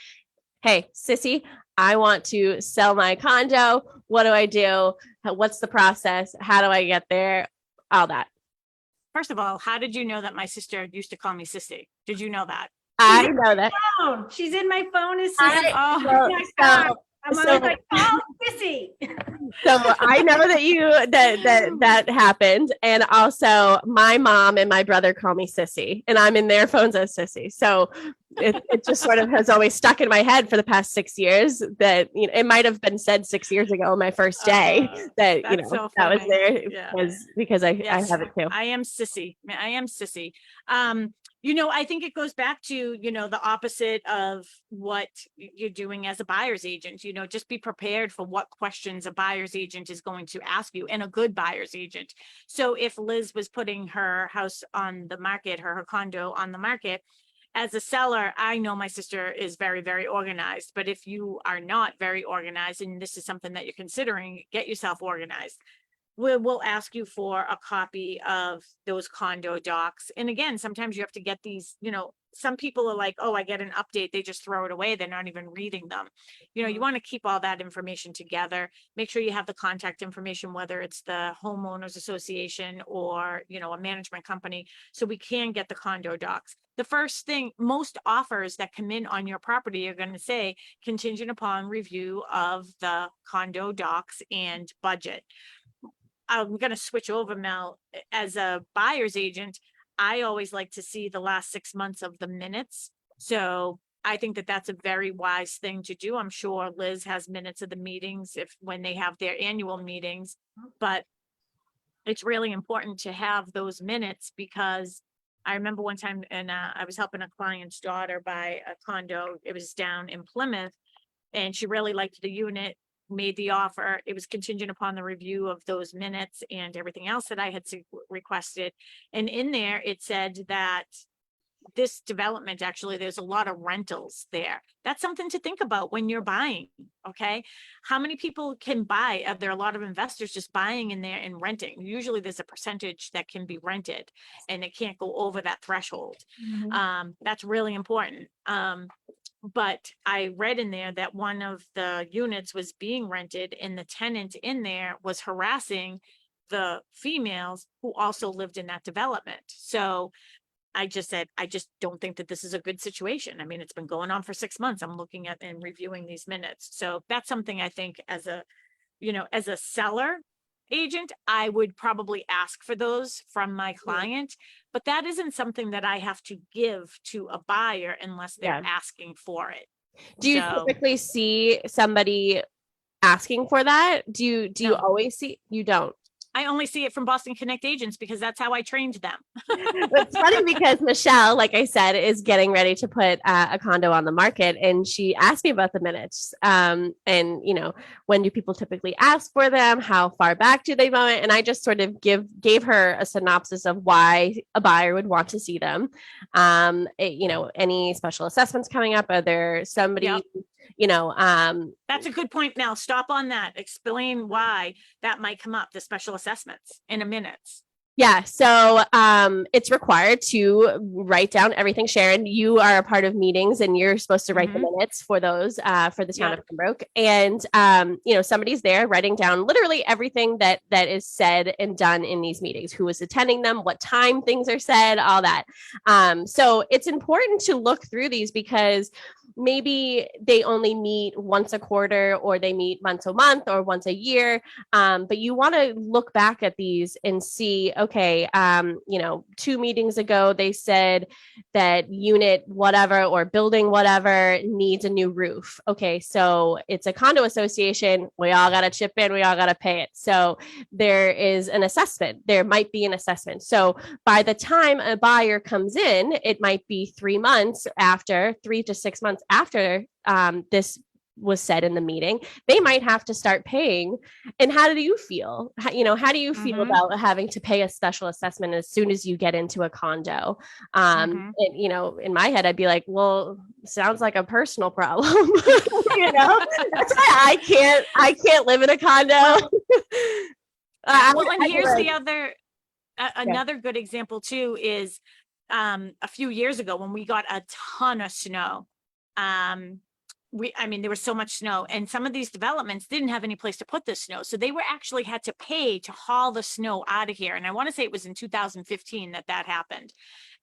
Hey, sissy, I want to sell my condo. What do I do? What's the process? How do I get there? All that. First of all, how did you know that my sister used to call me sissy? Did you know that? I know that. She's in my phone as I'm always like, oh, sissy. So I know that that happened. And also my mom and my brother call me sissy, and I'm in their phones as sissy. So it just sort of has always stuck in my head for the past 6 years that, it might have been said 6 years ago, my first day, that, so that was funny. there because I have it too. I am sissy. I think it goes back to, the opposite of what you're doing as a buyer's agent. Just be prepared for what questions a buyer's agent is going to ask you, and a good buyer's agent. So if Liz was putting her house on the market, her condo on the market, as a seller, I know my sister is very, very organized, but if you are not very organized and this is something that you're considering, get yourself organized. We'll ask you for a copy of those condo docs. And again, sometimes you have to get these, some people are like, oh, I get an update. They just throw it away. They're not even reading them. You want to keep all that information together. Make sure you have the contact information, whether it's the homeowners association or, a management company, so we can get the condo docs. The first thing, most offers that come in on your property are going to say contingent upon review of the condo docs and budget. I'm going to switch over, Mel. As a buyer's agent, I always like to see the last 6 months of the minutes. So I think that that's a very wise thing to do. I'm sure Liz has minutes of the meetings when they have their annual meetings, but it's really important to have those minutes, because I remember one time, and I was helping a client's daughter buy a condo. It was down in Plymouth, and she really liked the unit, made the offer. It was contingent upon the review of those minutes and everything else that I had requested. And in there, it said that this development, actually, there's a lot of rentals there. That's something to think about when you're buying. Okay. How many people can buy? Are there a lot of investors just buying in there and renting? Usually there's a percentage that can be rented and it can't go over that threshold. That's really important. But I read in there that one of the units was being rented and the tenant in there was harassing the females who also lived in that development. So I just said, I just don't think that this is a good situation. I mean, it's been going on for 6 months. I'm looking at and reviewing these minutes. So that's something I think as a seller agent, I would probably ask for those from my client, but that isn't something that I have to give to a buyer unless they're asking for it. Do you typically see somebody asking for that? Do you always see? You don't? I only see it from Boston Connect agents because that's how I trained them. It's funny because Michelle, like I said, is getting ready to put a condo on the market, and she asked me about the minutes. And when do people typically ask for them? How far back do they want it? And I just sort of gave her a synopsis of why a buyer would want to see them. Any special assessments coming up? Are there somebody? Yep. That's a good point. Now stop on that. Explain why that might come up, the special assessments, in a minute. Yeah. So it's required to write down everything. Sharon, you are a part of meetings and you're supposed to write the minutes for those for the town of Pembroke. And, somebody's there writing down literally everything that is said and done in these meetings, who is attending them, what time things are said, all that. So it's important to look through these because maybe they only meet once a quarter or they meet once a month or once a year. But you want to look back at these and see, okay, 2 meetings ago, they said that unit whatever or building whatever needs a new roof. Okay, so it's a condo association. We all got to chip in. We all got to pay it. So there is an assessment. There might be an assessment. So by the time a buyer comes in, it might be 3 months after, 3 to 6 months after this was said in the meeting, they might have to start paying. And how do you feel? How do you feel about having to pay a special assessment as soon as you get into a condo? And, in my head, I'd be like, well, sounds like a personal problem. That's why I can't live in a condo. And here's the other, another good example too, is a few years ago when we got a ton of snow. There was so much snow and some of these developments didn't have any place to put the snow. So they actually had to pay to haul the snow out of here. And I want to say it was in 2015 that happened.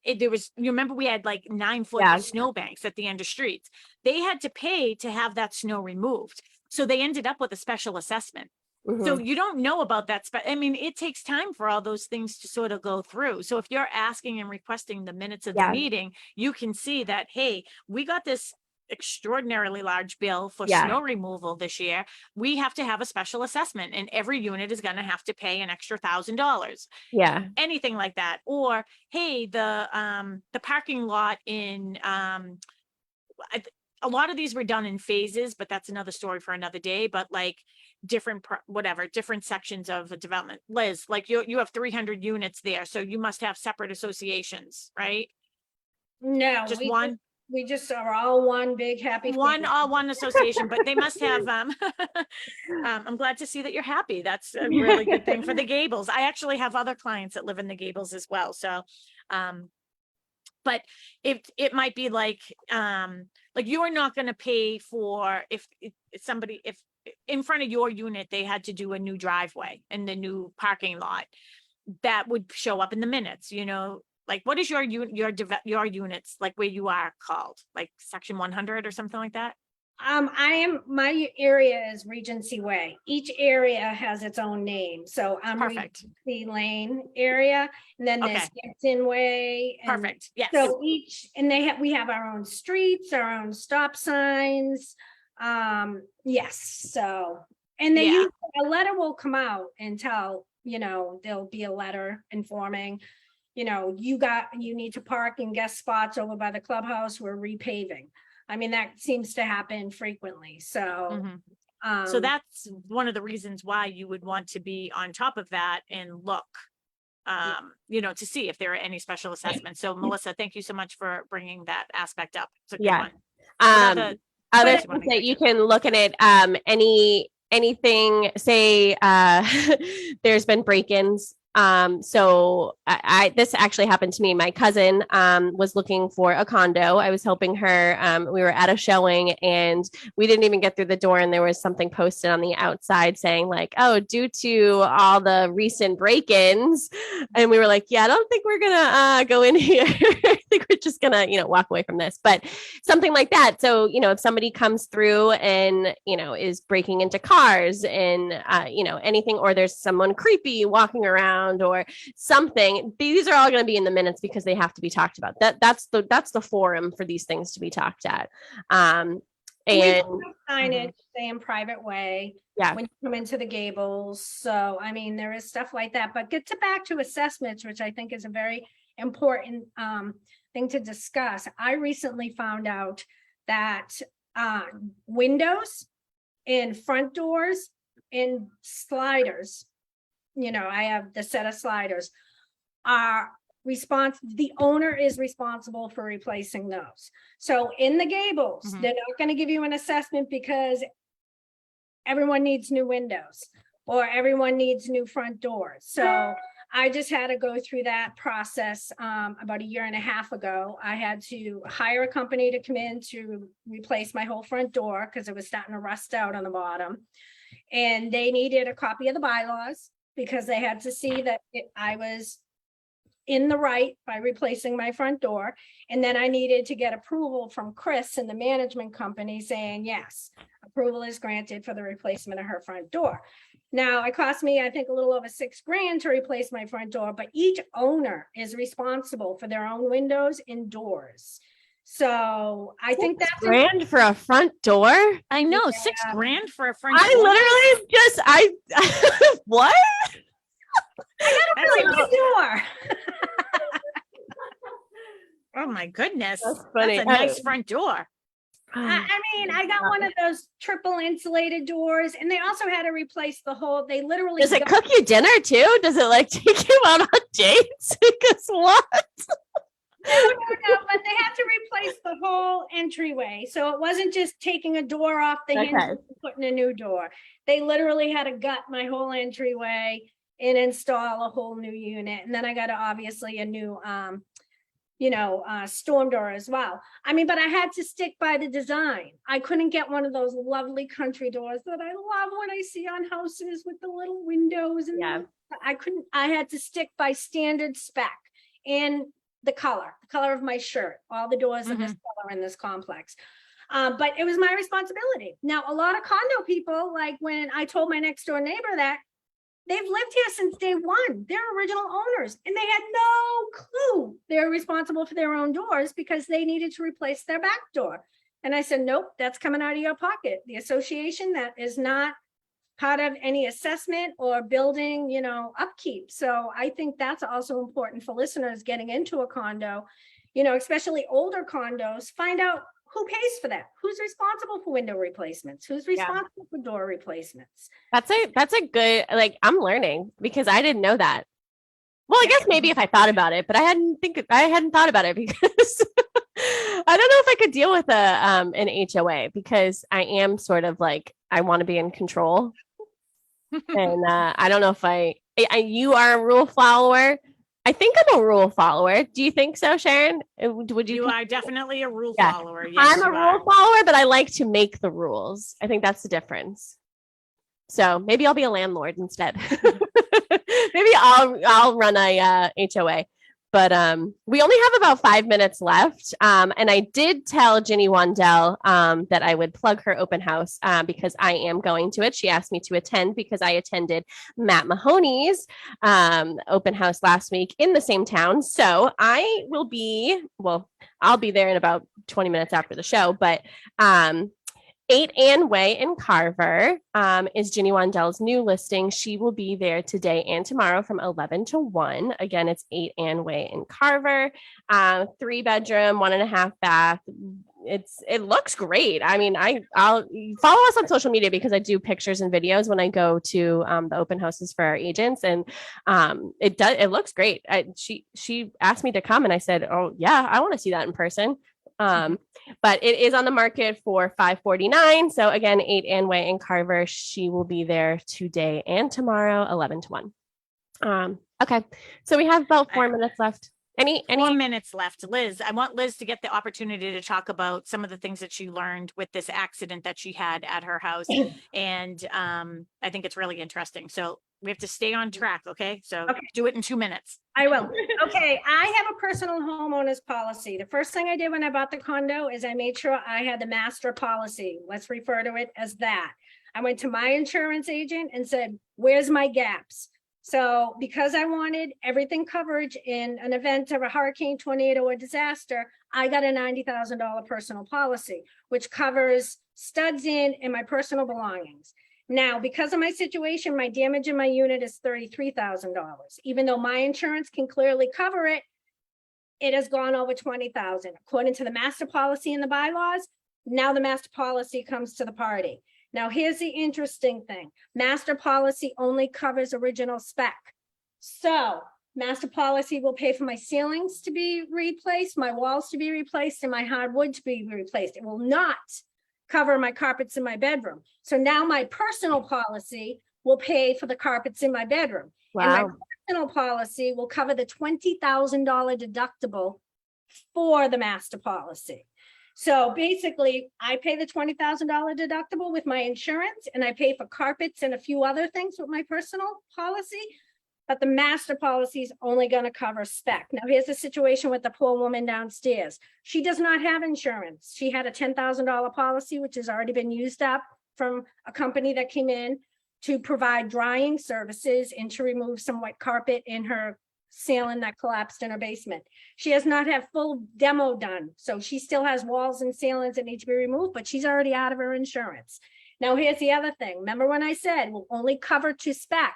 You remember we had like 9-foot snow banks at the end of streets. They had to pay to have that snow removed. So they ended up with a special assessment. So you don't know about that. It takes time for all those things to sort of go through. So if you're asking and requesting the minutes of the meeting, you can see that, hey, we got this extraordinarily large bill for snow removal this year. We have to have a special assessment and every unit is going to have to pay an extra $1,000. Yeah. Anything like that. Or, hey, the parking lot in, a lot of these were done in phases, but that's another story for another day. But like different sections of a development. Liz, like you have 300 units there. So you must have separate associations, right? No, Just we one? we just are all one big happy. One, family. all one association, but they must have, I'm glad to see that you're happy. That's a really good thing for the Gables. I actually have other clients that live in the Gables as well, so, but it might be like you're not gonna pay for if somebody, if in front of your unit, they had to do a new driveway in the new parking lot, that would show up in the minutes, like what is your units, like where you are called, like section 100 or something like that? My area is Regency Way. Each area has its own name. So I'm Perfect. Regency Lane area, and then there's Okay. Hampton Way. And Perfect. Yes. so and we have our own streets, our own stop signs. Yes. So, and Yeah. a letter will come out and tell, there'll be a letter informing, you need to park in guest spots over by the clubhouse. We're repaving. I mean, that seems to happen frequently. So, Mhm. So that's one of the reasons why you would want to be on top of that and look, to see if there are any special assessments. So Melissa, thank you so much for bringing that aspect up. It's a good Yeah. one. What Other else you wanna things that get you to? can look at it, anything, say, there's been break-ins. So this actually happened to me. My cousin was looking for a condo. I was helping her. We were at a showing and we didn't even get through the door, and there was something posted on the outside saying like, oh, due to all the recent break-ins. And we were like, yeah, I don't think we're gonna go in here. I think we're just gonna, walk away from this. But something like that. So, if somebody comes through and, is breaking into cars and, anything, or there's someone creepy walking around or something, these are all going to be in the minutes because they have to be talked about. That's the forum for these things to be talked at. And signage, say in private way. Yeah. When you come into the Gables. So, I mean, there is stuff like that, but back to assessments, which I think is a very important thing to discuss. I recently found out that windows and front doors and sliders, I have the set of sliders, are the owner is responsible for replacing those. So in the Gables, they're not going to give you an assessment because everyone needs new windows or everyone needs new front doors. So I just had to go through that process about a year and a half ago. I had to hire a company to come in to replace my whole front door because it was starting to rust out on the bottom. And they needed a copy of the bylaws because they had to see that I was in the right by replacing my front door. And then I needed to get approval from Chris and the management company saying, yes, approval is granted for the replacement of her front door. Now it cost me, I think, a little over $6,000 to replace my front door, but each owner is responsible for their own windows and doors. So I think that's $6,000 for a front door. I know, Yeah. $6,000 for a front door. I literally what? That's really like- good door. Oh my goodness. That's funny. That's a nice front door. I mean, I got one of those triple insulated doors, and they also had to replace the whole, they literally. Does it cook you dinner too? Does it like take you out on dates? Because what? No, but they had to replace the whole entryway. So it wasn't just taking a door off the hinge and putting a new door. They literally had to gut my whole entryway and install a whole new unit. And then I got obviously a new storm door as well. I mean, but I had to stick by the design. I couldn't get one of those lovely country doors that I love when I see on houses with the little windows. And I had to stick by standard spec and the color of my shirt. All the doors are this color in this complex. But it was my responsibility. Now, a lot of condo people, like when I told my next door neighbor that, they've lived here since day one. They're original owners and they had no clue they're responsible for their own doors because they needed to replace their back door. And I said, nope, that's coming out of your pocket. The association, that is not part of any assessment or building, upkeep. So I think that's also important for listeners getting into a condo, especially older condos, find out who pays for that? Who's responsible for window replacements? Who's responsible for door replacements? That's a good, I'm learning because I didn't know that. Well, I guess maybe if I thought about it, but I hadn't thought about it because I don't know if I could deal with an HOA because I am sort of like, I want to be in control. And I don't know if you are a rule follower. I think I'm a rule follower. Do you think so, Sharon? Would You you? are definitely a rule Yeah. follower. Yes, I'm a you rule are. follower, but I like to make the rules. I think that's the difference. So maybe I'll be a landlord instead. Maybe I'll run a HOA. But we only have about 5 minutes left. And I did tell Ginny Wandell that I would plug her open house because I am going to it. She asked me to attend because I attended Matt Mahoney's open house last week in the same town. So I will be, well, I'll be there in about 20 minutes after the show. But 8 Ann Way in Carver is Ginny Wandell's new listing. She will be there today and tomorrow from 11 to 1. Again, it's 8 Ann Way in Carver, 3-bedroom, 1.5 bath. It looks great. I mean, I'll follow us on social media because I do pictures and videos when I go to the open houses for our agents, and it looks great. She asked me to come, and I said, oh yeah, I want to see that in person. But it is on the market for $549. So again, 8 Ann Way in Carver. She will be there today and tomorrow, 11 to 1. Okay. So we have about 4 minutes left. Any 4 minutes left. Liz, I want Liz to get the opportunity to talk about some of the things that she learned with this accident that she had at her house. And I think it's really interesting. So we have to stay on track. Okay. So do it in 2 minutes. I will. Okay, I have a personal homeowner's policy. The first thing I did when I bought the condo is I made sure I had the master policy. Let's refer to it as that. I went to my insurance agent and said, where's my gaps? So because I wanted everything coverage in an event of a hurricane, tornado, or disaster, I got a $90,000 personal policy, which covers studs in and my personal belongings. Now, because of my situation, my damage in my unit is $33,000. Even though my insurance can clearly cover it, it has gone over $20,000. According to the master policy and the bylaws, now the master policy comes to the party. Now, here's the interesting thing. Master policy only covers original spec. So master policy will pay for my ceilings to be replaced, my walls to be replaced, and my hardwood to be replaced. It will not cover my carpets in my bedroom. So now my personal policy will pay for the carpets in my bedroom. Wow. And my personal policy will cover the $20,000 deductible for the master policy. So basically, I pay the $20,000 deductible with my insurance, and I pay for carpets and a few other things with my personal policy. But the master policy is only going to cover spec. Now, here's the situation with the poor woman downstairs. She does not have insurance. She had a $10,000 policy, which has already been used up from a company that came in to provide drying services and to remove some white carpet in her ceiling that collapsed in her basement. She has not had full demo done. So she still has walls and ceilings that need to be removed, but she's already out of her insurance. Now, here's the other thing. Remember when I said we'll only cover to spec?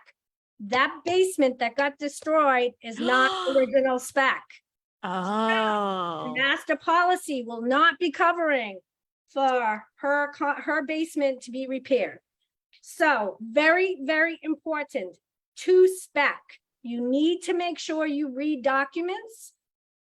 That basement that got destroyed is not original spec. Oh. The master policy will not be covering for her basement to be repaired. So very, very important to spec. You need to make sure you read documents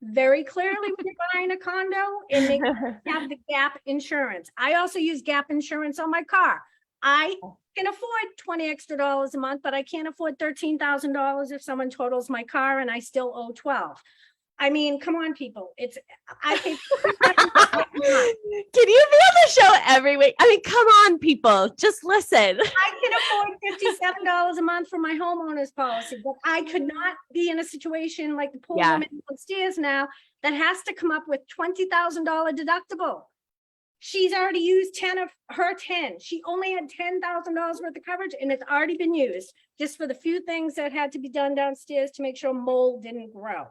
very clearly when you're buying a condo and make sure you have the gap insurance. I also use gap insurance on my car. I can afford $20 extra a month, but I can't afford $13,000 if someone totals my car and I still owe 12. I mean, come on, people. I think. Can you be on the show every week? I mean, come on, people. Just listen. I can afford $57 a month for my homeowner's policy, but I could not be in a situation like the poor woman upstairs now that has to come up with $20,000 deductible. She's already used 10 of her 10. She only had $10,000 worth of coverage, and it's already been used just for the few things that had to be done downstairs to make sure mold didn't grow.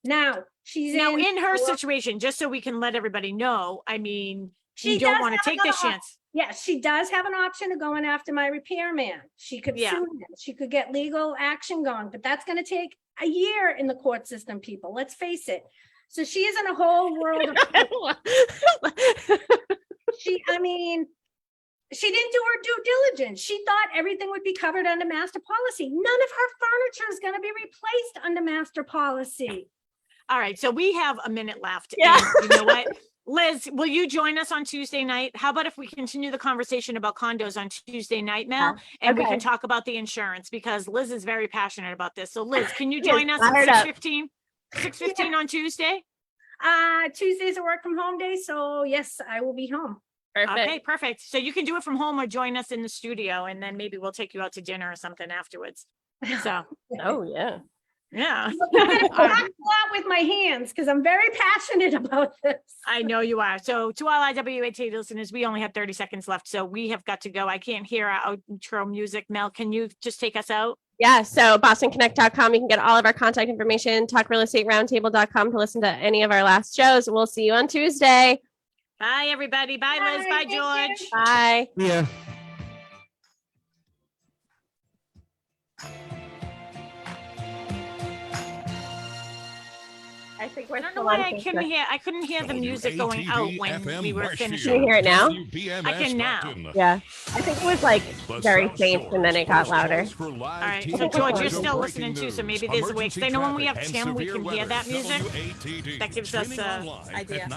Now she's in her situation, just so we can let everybody know. I mean, you don't want to take this chance. Yes, she does have an option of going after my repairman. She could sue him. She could get legal action going, but that's going to take a year in the court system, people. Let's face it. So she is in a whole world of she didn't do her due diligence. She thought everything would be covered under master policy. None of her furniture is going to be replaced under master policy. All right, so we have a minute left. Yeah. And you know what? Liz, will you join us on Tuesday night? How about if we continue the conversation about condos on Tuesday night, Mel? And we can Okay. talk about the insurance because Liz is very passionate about this. So Liz, can you Yes, join us at fired up. 6:15? 6:15 on Tuesday? Tuesday's a work from home day, so yes, I will be home. Perfect. Okay, perfect. So you can do it from home or join us in the studio and then maybe we'll take you out to dinner or something afterwards. So, Oh, yeah. yeah. I'm gonna clap a lot with my hands because I'm very passionate about this. I know you are. So to all IWAT listeners, we only have 30 seconds left. So we have got to go. I can't hear our outro music. Mel, can you just take us out? Yeah, so bostonconnect.com. You can get all of our contact information, talkrealestateroundtable.com to listen to any of our last shows. We'll see you on Tuesday. Bye, everybody. Bye, Liz. Bye, Bye, thank you. George. Bye. Yeah. I think we're I don't know still why on I couldn't Facebook. hear. I couldn't hear the music going out when we were Can you finishing. hear it now? I can now. Yeah. I think it was like very faint and then it got louder. All right. So George, you're still listening too. So maybe there's a way. Because I know when we have Tim, we can hear that music. That gives us an idea.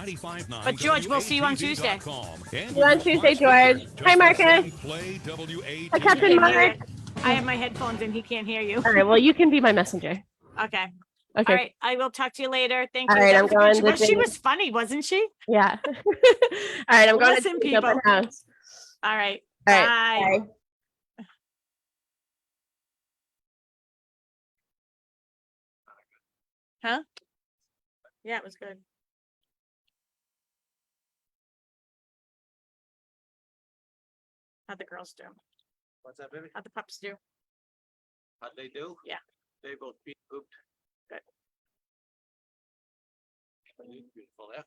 But George, we'll see you on Tuesday. See you on Tuesday, George. Hi, Marcus. Hi, Captain Mark. I have my headphones and he can't hear you. All right, well, you can be my messenger. Okay. Okay. All right. I will talk to you later. Thank All you. right, That I'm was a good going show. to Well, she dinner. was funny, wasn't she? Yeah. All right, I'm going Listen, to the open people. house. All right. All right. Bye. Bye. Huh? Yeah, it was good. How'd the girls do? What's that, baby? How'd the pups do? How'd they do? Yeah. They both beat pooped. Good. Beautiful, yeah.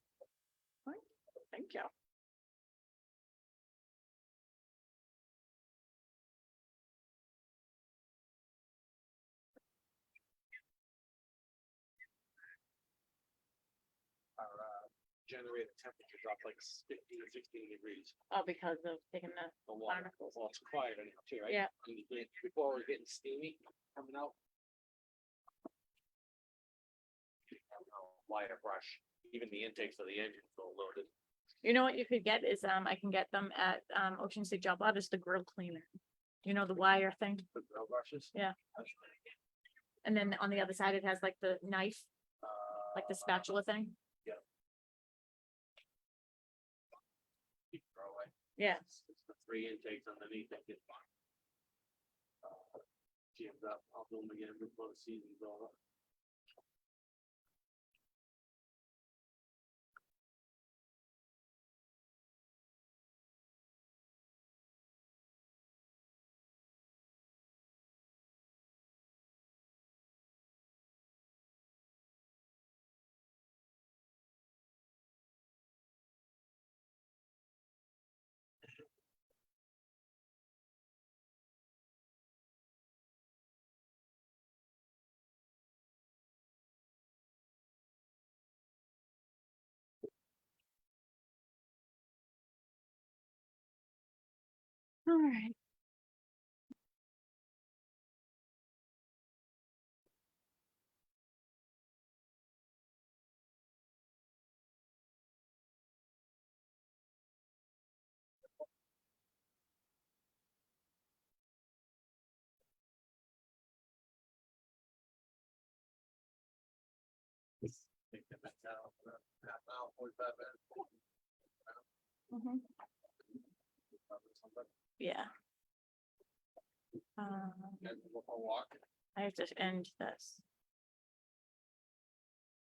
Thank you. Our generator temperature dropped like 15 or 16 degrees. Oh, because of taking the The water. barnacles. Well, it's quiet anyhow too, right? Yeah. Before we're getting steamy coming out. Wire brush, even the intakes of the engine feel loaded. You know what you could get is I can get them at Ocean State Job Lot is the grill cleaner. You know the wire thing? The grill brushes. Yeah. And then on the other side it has like the knife, like the spatula thing. Keep it away. Yeah. It's the 3 intakes underneath that get jammed up. I'll do them again before the season's over. All right. Take them back down for a half hour, 45 minutes. Mhm. Yeah. Then we'll go walk. I have to end this.